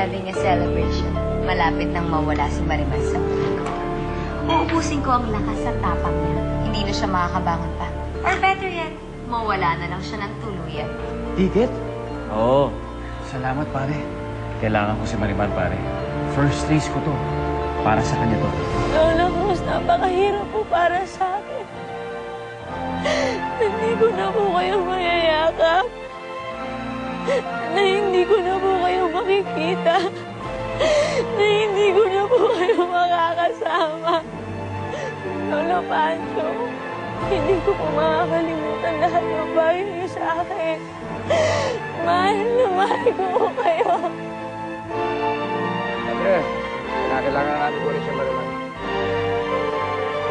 having a celebration. Malapit nang mawala si Marimar sa mundo ko. Uubusin ko ang lakas at tapang niya. Hindi na siya makakabangon pa. Or better yet, mawala na lang siya ng tuluyan. Ticket? Oo. Salamat, pare. Kailangan ko si Marimar, pare. First race ko to. Para sa kanya to. Lola Cruz, napakahirap po para sa akin. Hindi ko na po kayo mayayakap. Na hindi ko na po kayo makikita. Na hindi ko na po kayo makakasama. Lolo Pancho, hindi ko po makakalimutan lahat ng bagay niyo sa akin. Mahal na mahal ko po kayo. Kailangan natin ulit siya Marimar.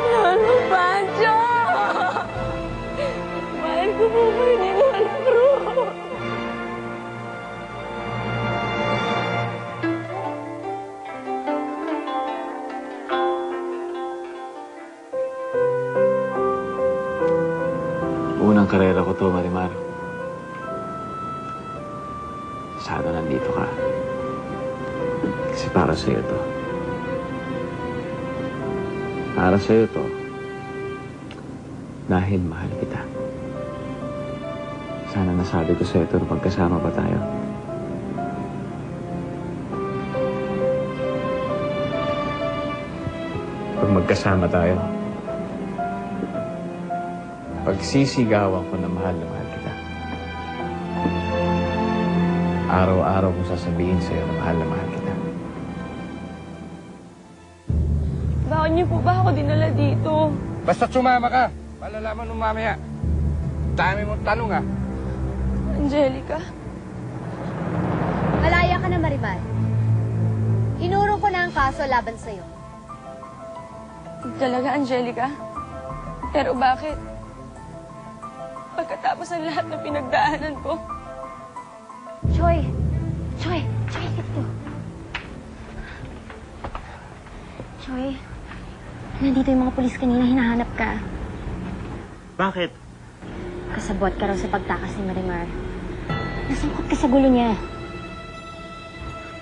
Lolo Pancho! Mahal ko po kayo ni Lola Cruz. Unang karera ko to, Marimar. Sana nandito ka. Kasi para sa'yo to. Para sa'yo to. Dahil mahal kita. Sana nasabi ko sa'yo ito na pagkasama pa tayo. Pag magkasama tayo, pagsisigawan ko na mahal kita. Araw-araw kong sasabihin sa'yo na mahal kita. Bakit niyo po ba ako dinala dito? Basta sumama ka. Malalaman nung mamaya. Dami mong tanong, ah. Angelica? Malaya ka na, Marimar. Inuro ko na ang kaso laban sa'yo. Talaga, Angelica? Pero bakit? Pagkatapos ng lahat na pinagdaanan ko. Choy! Choy! Choy, ito. Choy, nandito yung mga pulis kanina, hinahanap ka. Bakit? Kasabot ka raw sa pagtakas ni Marimar. Nasangkot ka sa gulo niya.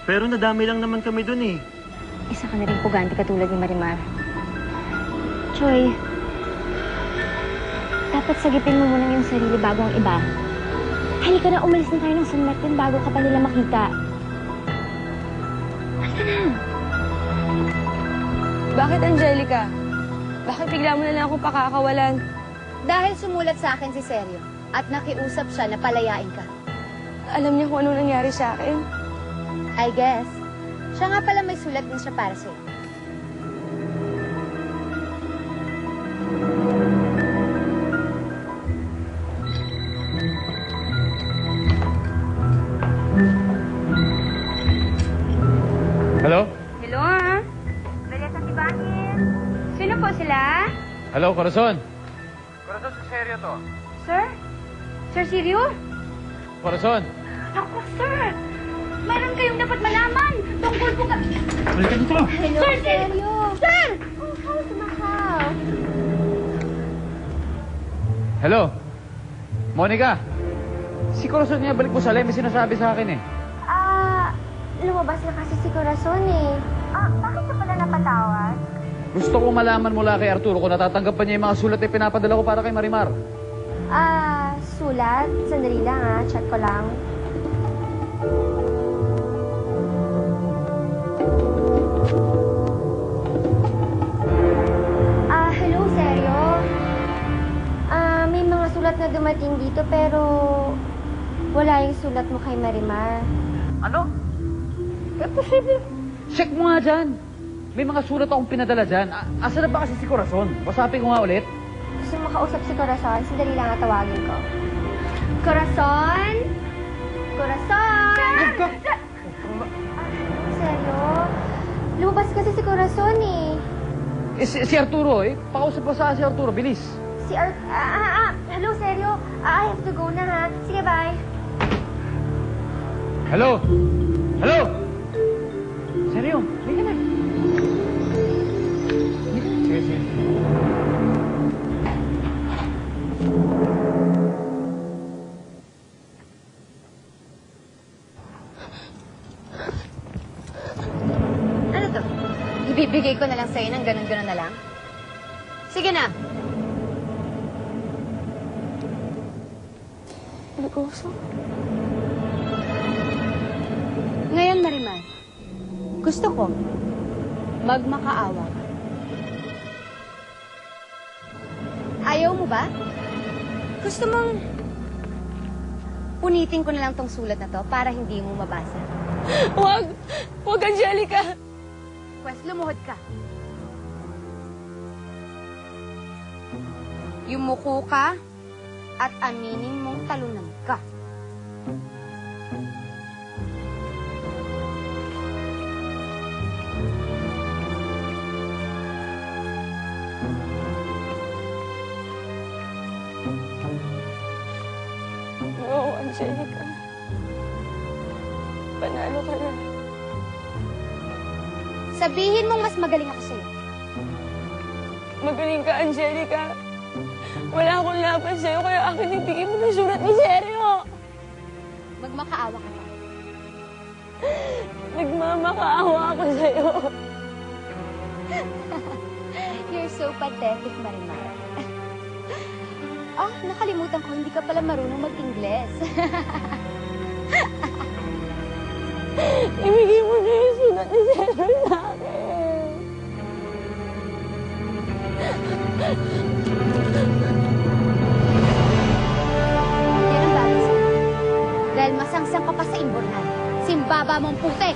Pero nadami lang naman kami dun eh. Isa ka na rin pugante katulad ni Marimar. Choy, dapat sagipin mo muna yung sarili bago ang iba. Halika na, umalis na tayo ng San Martin bago ka pa nila makita. Halika na. Bakit, Angelica? Bakit bigla mo na lang ako pakakawalan? Dahil sumulat sa akin si Sergio at nakiusap siya na palayain ka. Alam niya kung ano nangyari sa akin? I guess. Siya nga pala may sulat din siya para sa'yo. Hello? Hello, Baleta Tibanin. Sino po sila? Hello, Corazon? Corazon, si Seryo to. Sir? Sir Sirio? Corazon? Ako, sir! Mayroon kayong dapat malaman tungkol po ka... Balik ka dito! Hello, Sir Sirio! Sir! Oh, how's my house? Hello? Monica? Si Corazon niya balik mo sa may sinasabi sa akin eh. Lumabas na kasi si Corazon eh. Bakit ka pala napatawag? Gusto kong malaman mula kay Arturo kung natatanggap pa niya yung mga sulat na pinapadala ko para kay Marimar. Sulat? Sandali lang check ko lang. Hello, Seryo? May mga sulat na dumating dito pero wala yung sulat mo kay Marimar. Ano? Eh, posible. Check mo nga dyan. May mga sulat akong pinadala dyan. Asa na ba kasi si Corazon? Wasapin ko nga ulit. Gusto mo makausap si Corazon? Sandali lang tawagin ko. Corazon? Corazon! Seryo? Lumabas kasi si Corazon eh. Si Arturo eh. Pakausap pa sa si Arturo. Bilis. Hello, Seryo? I have to go na ha. Sige, bye. Hello? Hello? Seryo? Hindi na. Sige, sige. Ibibigay ko na lang sa'yo ng ganun-ganun na lang? Sige na. Negosyo? Ngayon, Marimar, gusto ko magmakaawa ka. Ayaw mo ba? Gusto mong punitin ko na lang tong sulat na to para hindi mo mabasa? Wag! Wag, Angelica! Pwes, lumuhod ka. Yumuko ka at aminin mong talunan ka. No, Angelica. Panalo ka na. Sabihin mong mas magaling ako sa'yo. Magaling ka, Angelica. Wala akong laban sa'yo, kaya akin ibigay mo ng sulat ni Sergio. Magmakaawa ka pa. Nagmamakaawa ako sa'yo. You're so pathetic, Marimar. Nakalimutan ko, hindi ka pala marunong mag-Ingles. Ibigay mo na yung sulat ni Sergio sa akin. Yan ang bagay sa'yo. Dahil masangsang ka pa sa imbornal. Simbaba mong puti!